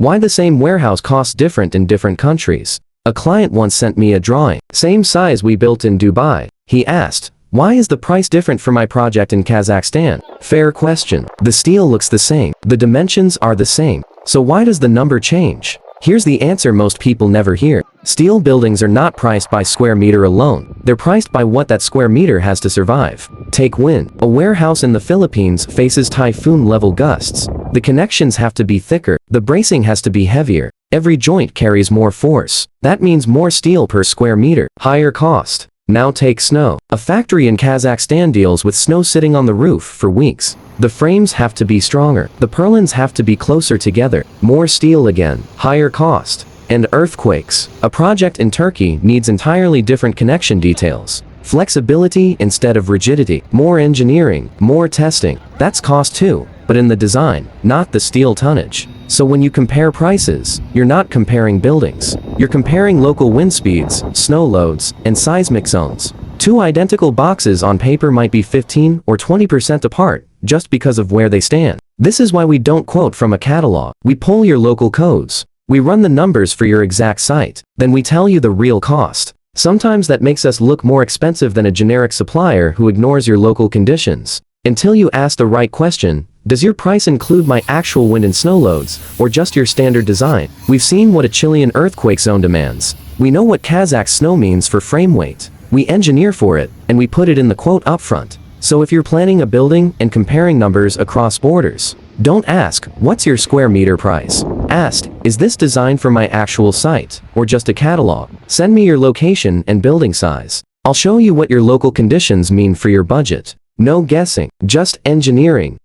Why the same warehouse costs different in different countries? A client once sent me a drawing, same size we built in Dubai. He asked, why is the price different for my project in Kazakhstan? Fair question. The steel looks the same, the dimensions are the same. So why does the number change? Here's the answer most people never hear. Steel buildings are not priced by square meter alone. They're priced by what that square meter has to survive. Take wind. A warehouse in the Philippines faces typhoon-level gusts. The connections have to be thicker. The bracing has to be heavier. Every joint carries more force. That means more steel per square meter. Higher cost. Now take snow. A factory in Kazakhstan deals with snow sitting on the roof for weeks. The frames have to be stronger. The purlins have to be closer together. More steel again. Higher cost. And earthquakes. A project in Turkey needs entirely different connection details. Flexibility instead of rigidity. More engineering, more testing. That's cost too, but in the design, not the steel tonnage. So when you compare prices, you're not comparing buildings. You're comparing local wind speeds, snow loads, and seismic zones. Two identical boxes on paper might be 15 or 20% apart, just because of where they stand. This is why we don't quote from a catalog. We pull your local codes. We run the numbers for your exact site. Then we tell you the real cost. Sometimes that makes us look more expensive than a generic supplier who ignores your local conditions. Until you ask the right question, does your price include my actual wind and snow loads, or just your standard design? We've seen what a Chilean earthquake zone demands. We know what Kazakh snow means for frame weight. We engineer for it, and we put it in the quote upfront. So if you're planning a building and comparing numbers across borders, don't ask, what's your square meter price? Ask, is this designed for my actual site, or just a catalog? Send me your location and building size. I'll show you what your local conditions mean for your budget. No guessing, just engineering.